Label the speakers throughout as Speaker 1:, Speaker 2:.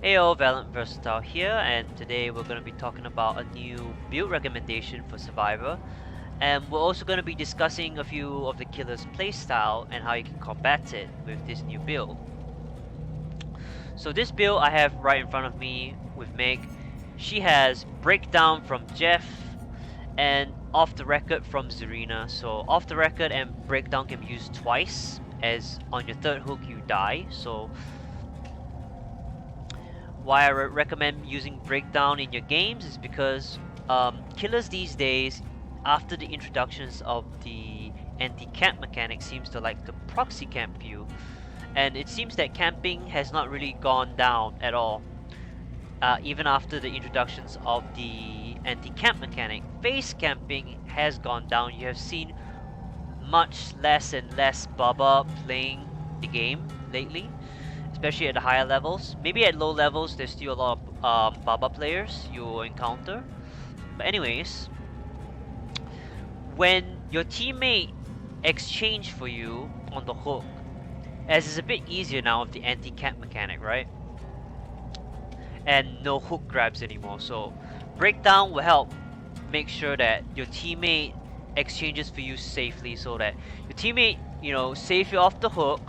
Speaker 1: Heyo, Valiant Versatile here, and today we're going to be talking about a new build recommendation for Survivor. And we're also going to be discussing a few of the killer's playstyle and how you can combat it with this new build. So this build I have right in front of me with Meg. She has Breakdown from Jeff and Off the Record from Zarina. So Off the Record and Breakdown can be used twice, as on your third hook you die. So why I recommend using Breakdown in your games is because killers these days, after the introductions of the anti-camp mechanic, seems to like to proxy camp you, and it seems that camping has not really gone down at all. Even after the introductions of the anti-camp mechanic, face camping has gone down. You have seen much less and less Baba playing the game lately, especially at the higher levels. Maybe at low levels, there's still a lot of Baba players you'll encounter. But anyways, when your teammate exchange for you on the hook, as it's a bit easier now with the anti-camp mechanic, right? And no hook grabs anymore. So Breakdown will help make sure that your teammate exchanges for you safely, so that your teammate, save you off the hook.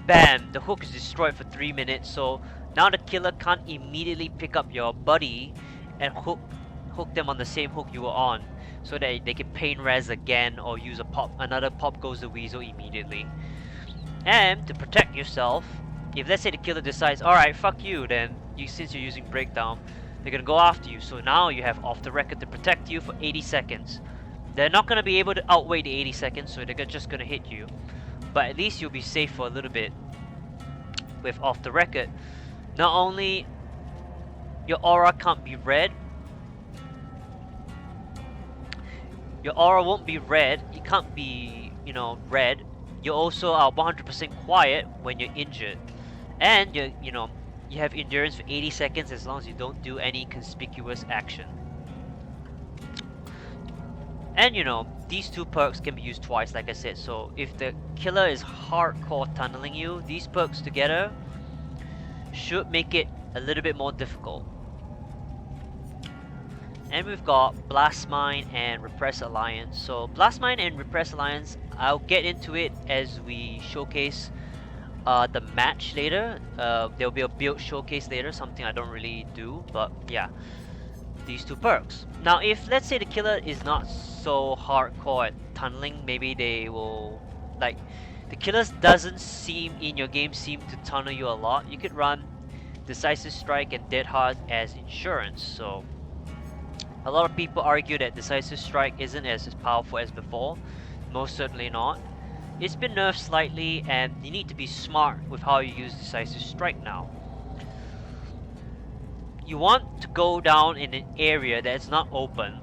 Speaker 1: Bam! The hook is destroyed for 3 minutes, so now the killer can't immediately pick up your buddy and hook them on the same hook you were on, so that they can pain res again or use another pop goes the weasel immediately. And to protect yourself, if let's say the killer decides, alright, fuck you, then since you're using Breakdown, they're gonna go after you. So now you have Off the Record to protect you for 80 seconds. They're not gonna be able to outweigh the 80 seconds, so they're just gonna hit you. But at least you'll be safe for a little bit with Off the Record. Not only your aura can't be red, your aura won't be red, it can't be, red. You also are 100% quiet when you're injured. And you have endurance for 80 seconds as long as you don't do any conspicuous action. And these two perks can be used twice, like I said. So if the killer is hardcore tunneling you, these perks together should make it a little bit more difficult. And we've got Blast Mine and Repressed Alliance. So Blast Mine and Repressed Alliance, I'll get into it as we showcase the match later. There'll be a build showcase later, something I don't really do, but yeah. These two perks. Now if let's say the killer is not so hardcore at tunneling, maybe they will, like, the killers doesn't seem in your game seem to tunnel you a lot, you could run Decisive Strike and Dead Hard as insurance. So a lot of people argue that Decisive Strike isn't as powerful as before. Most certainly not. It's been nerfed slightly, and you need to be smart with how you use Decisive Strike now. You want to go down in an area that's not open.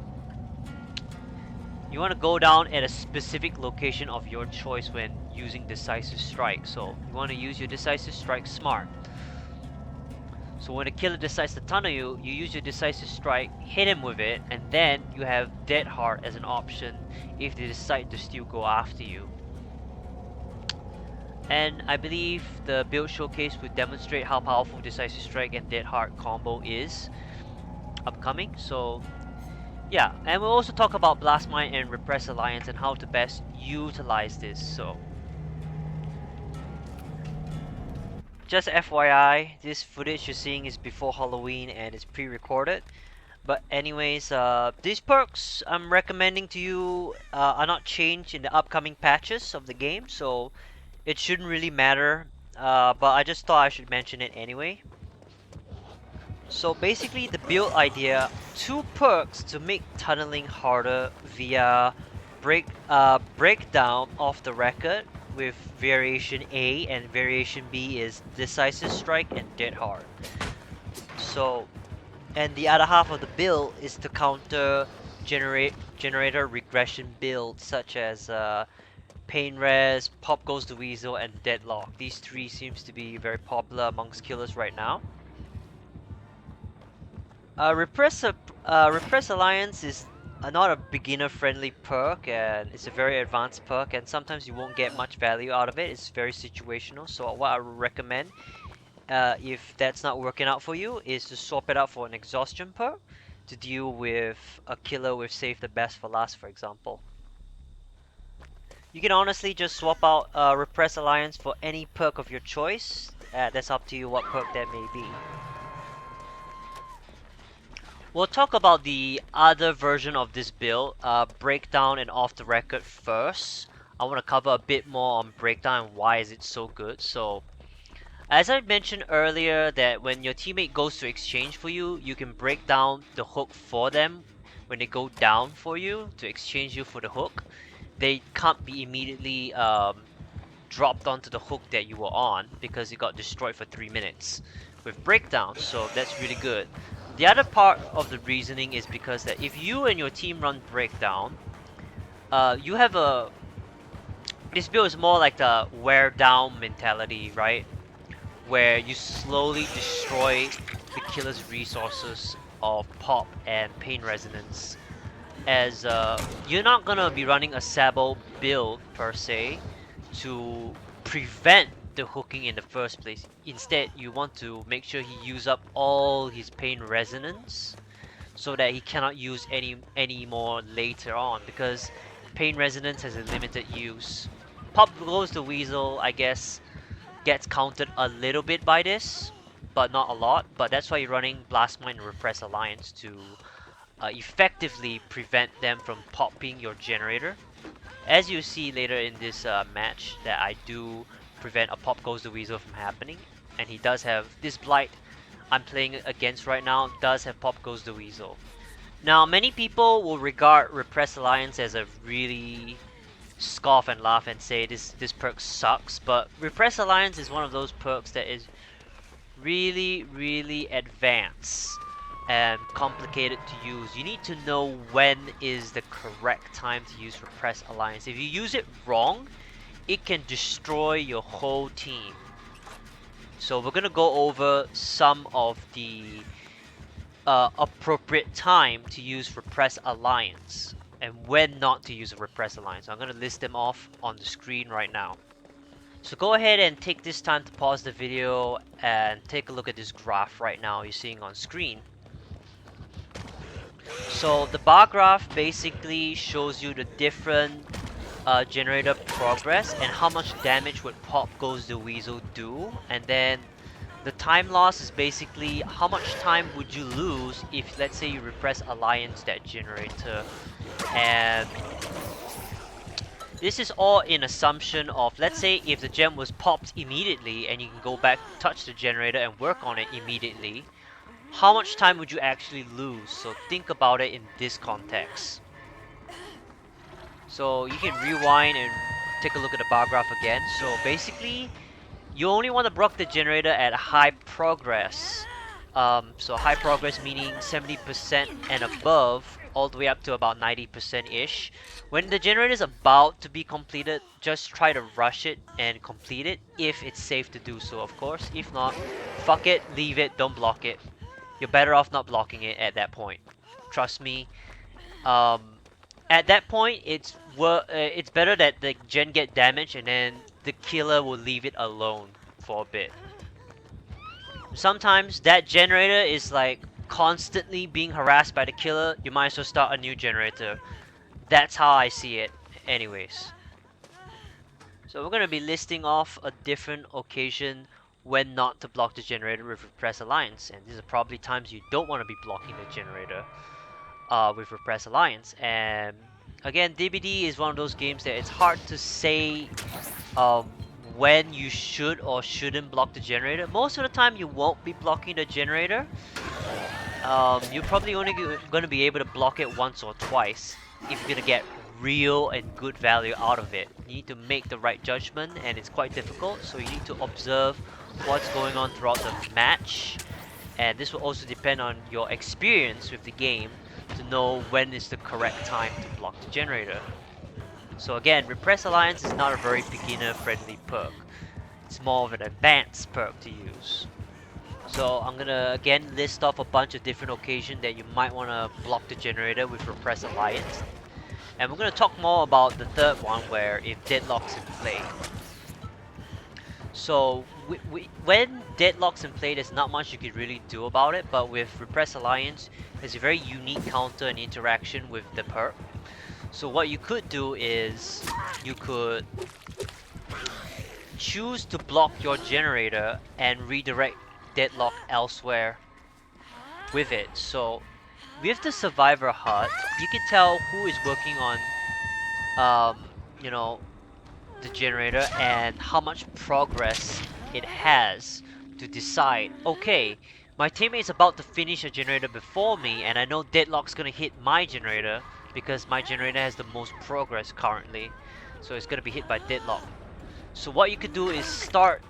Speaker 1: You want to go down at a specific location of your choice when using Decisive Strike. So you want to use your Decisive Strike smart. So when a killer decides to tunnel you, you use your Decisive Strike, hit him with it, and then you have Dead Hard as an option if they decide to still go after you. And I believe the build showcase will demonstrate how powerful Decisive Strike and Dead Hard combo is upcoming. So yeah, and we'll also talk about Blast Mine and Repressed Alliance and how to best utilize this. So just FYI, this footage you're seeing is before Halloween and it's pre-recorded. But anyways, these perks I'm recommending to you are not changed in the upcoming patches of the game, so it shouldn't really matter, but I just thought I should mention it anyway. So basically the build idea, two perks to make tunneling harder via Breakdown Off the Record with variation A, and variation B is Decisive Strike and Dead Hard. So, and the other half of the build is to counter generator regression builds such as Pain Res, Pop Goes the Weasel, and Deadlock. These three seems to be very popular amongst killers right now. Repressed Alliance is not a beginner-friendly perk, and it's a very advanced perk, and sometimes you won't get much value out of it. It's very situational. So what I would recommend if that's not working out for you, is to swap it out for an exhaustion perk to deal with a killer with save the best for last, for example. You can honestly just swap out Repressed Alliance for any perk of your choice. That's up to you what perk that may be. We'll talk about the other version of this build, breakdown and off the record first. I want to cover a bit more on breakdown and why is it so good. So, as I mentioned earlier, that when your teammate goes to exchange for you, you can break down the hook for them when they go down for you to exchange you for the hook. They can't be immediately dropped onto the hook that you were on because it got destroyed for 3 minutes with breakdown, so that's really good. The other part of the reasoning is because that if you and your team run breakdown, you have a... This build is more like the wear down mentality, right? Where you slowly destroy the killer's resources of pop and pain resonance. As you're not gonna be running a Sabo build per se to prevent the hooking in the first place. Instead, you want to make sure he use up all his pain resonance so that he cannot use any more later on, because pain resonance has a limited use. Pop goes the weasel, I guess, gets countered a little bit by this, but not a lot. But that's why you're running Blast Mine and Repressed Alliance to effectively prevent them from popping your generator. As you see later in this match, that I do prevent a pop goes the weasel from happening, and he does have this blight I'm playing against right now does have pop goes the weasel. Now, many people will regard Repressed Alliance as a really scoff and laugh and say this perk sucks, but Repressed Alliance is one of those perks that is really advanced and complicated to use. You need to know when is the correct time to use Repressed Alliance. If you use it wrong, it can destroy your whole team. So we're gonna go over some of the appropriate time to use Repressed Alliance and when not to use a Repressed Alliance. I'm gonna list them off on the screen right now. So go ahead and take this time to pause the video and take a look at this graph right now you're seeing on screen. So the bar graph basically shows you the different generator progress and how much damage would Pop Goes the Weasel do, and then the time loss is basically how much time would you lose if, let's say, you repress Alliance that generator. And this is all in assumption of, let's say, if the gem was popped immediately and you can go back, touch the generator and work on it immediately, how much time would you actually lose? So think about it in this context. So you can rewind and take a look at the bar graph again. So basically, you only want to block the generator at high progress. So high progress meaning 70% and above, all the way up to about 90%-ish. When the generator is about to be completed, just try to rush it and complete it if it's safe to do so, of course. If not, fuck it, leave it, don't block it. You're better off not blocking it at that point. Trust me. At that point, it's better that the gen get damaged and then the killer will leave it alone for a bit. Sometimes that generator is like constantly being harassed by the killer. You might as well start a new generator. That's how I see it anyways. So we're going to be listing off a different occasion when not to block the generator with Repressed Alliance, and these are probably times you don't want to be blocking the generator with Repressed Alliance. And again, DBD is one of those games that it's hard to say when you should or shouldn't block the generator. Most of the time you won't be blocking the generator. You're probably only going to be able to block it once or twice if you're going to get real and good value out of it. You need to make the right judgment, and it's quite difficult, so you need to observe what's going on throughout the match, and this will also depend on your experience with the game to know when is the correct time to block the generator. So again, Repressed Alliance is not a very beginner friendly perk. It's more of an advanced perk to use. So I'm gonna again list off a bunch of different occasions that you might want to block the generator with Repressed Alliance. And we're gonna talk more about the third one, where if Deadlock's in play. So when Deadlock's in play, there's not much you could really do about it, but with Repressed Alliance, there's a very unique counter and interaction with the perk. So what you could do is, you could choose to block your generator and redirect Deadlock elsewhere with it. So with the Survivor HUD, you can tell who is working on, you know, the generator and how much progress it has to decide, okay, my teammate's about to finish a generator before me and I know Deadlock's gonna hit my generator because my generator has the most progress currently, so it's gonna be hit by Deadlock. So what you could do is start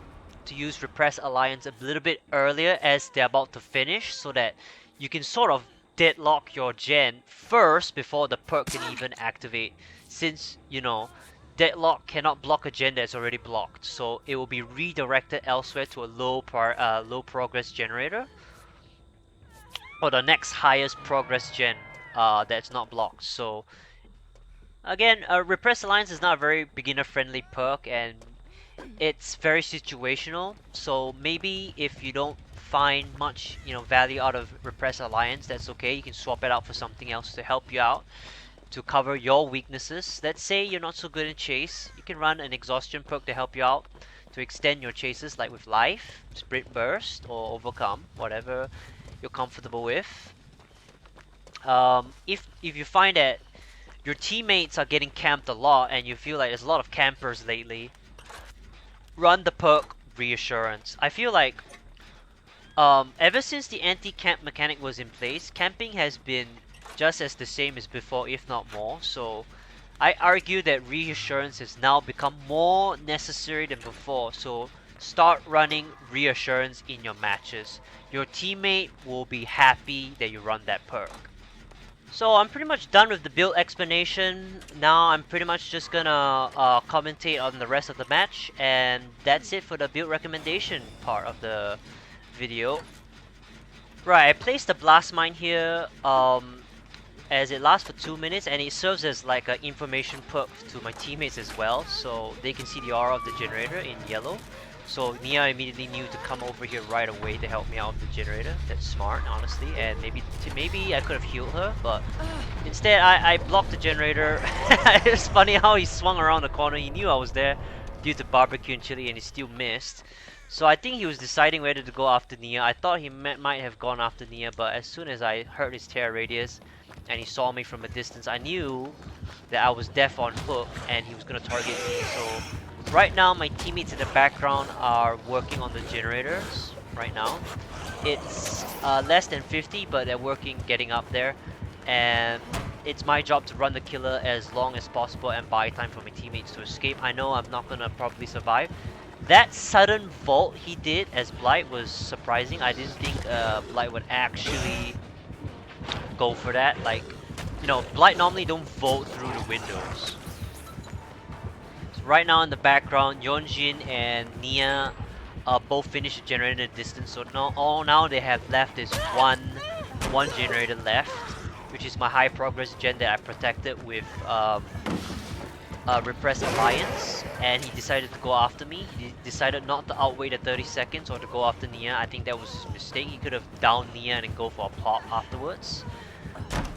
Speaker 1: to use Repressed Alliance a little bit earlier as they're about to finish, so that you can sort of deadlock your gen first before the perk can even activate, since, you know, Deadlock cannot block a gen that's already blocked, so it will be redirected elsewhere to a low progress generator, or the next highest progress gen that's not blocked. So again, Repressed Alliance is not a very beginner friendly perk, and it's very situational. So maybe if you don't find much, you know, value out of Repressed Alliance, that's okay. You can swap it out for something else to help you out, to cover your weaknesses. Let's say you're not so good in chase, you can run an exhaustion perk to help you out, to extend your chases, like with Lithe, Sprint Burst, or Overcome, whatever you're comfortable with. If you find that your teammates are getting camped a lot and you feel like there's a lot of campers lately, run the perk Reassurance. I feel like ever since the anti-camp mechanic was in place, camping has been just as the same as before, if not more. So I argue that Reassurance has now become more necessary than before. So start running Reassurance in your matches. Your teammate will be happy that you run that perk. So I'm pretty much done with the build explanation. Now I'm pretty much just gonna commentate on the rest of the match, and that's it for the build recommendation part of the video. Right, I placed the blast mine here as it lasts for 2 minutes, and it serves as like an information perk to my teammates as well, so they can see the aura of the generator in yellow. So Nia immediately knew to come over here right away to help me out with the generator. That's smart, honestly, and maybe I could have healed her, but instead I blocked the generator. It's funny how he swung around the corner. He knew I was there due to barbecue and chili, and he still missed. So I think he was deciding whether to go after Nia. I thought he might have gone after Nia, but as soon as I heard his terror radius and he saw me from a distance, I knew that I was deaf on hook and he was going to target me. So right now my teammates in the background are working on the generators right now. It's less than 50, but they're working, getting up there, and it's my job to run the killer as long as possible and buy time for my teammates to escape. I know I'm not gonna probably survive. That sudden vault he did as Blight was surprising. I didn't think Blight would actually go for that. Like, you know, Blight normally don't vault through the windows. So right now in the background, Yeonjin and Nia both finished the generator in the distance. So now they have left is one generator left, which is my high progress gen that I protected with Repressed Alliance, and he decided to go after me. He decided not to outwait the 30 seconds or to go after Nia. I think that was his mistake. He could have downed Nia and then go for a pop afterwards.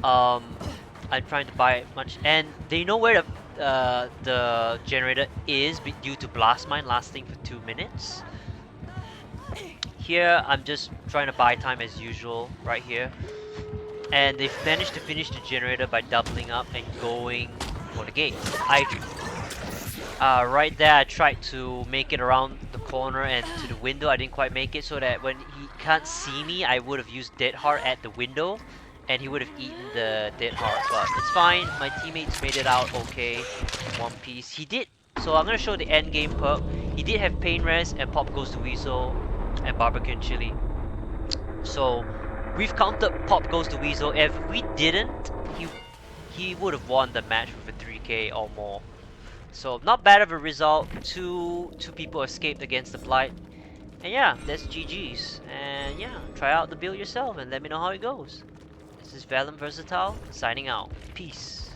Speaker 1: I'm trying to buy much, and they know where the generator is due to blast mine lasting for 2 minutes. Here I'm just trying to buy time as usual right here, and they've managed to finish the generator by doubling up and going for the gate. Right there I tried to make it around the corner and to the window. I didn't quite make it, so that when he can't see me, I would have used Dead Heart at the window and he would have eaten the Dead Heart, but it's fine. My teammates made it out okay in one piece. He did, so I'm gonna show the end game perk. He did have Pain Res and Pop Goes to Weasel and Barbecue and Chili. So we've counted Pop Goes to Weasel. If we didn't, he would have won the match with a 3k or more. So not bad of a result. Two people escaped against the Blight. And yeah, that's GG's. And yeah, try out the build yourself and let me know how it goes. This is Valiant Versatile, signing out. Peace.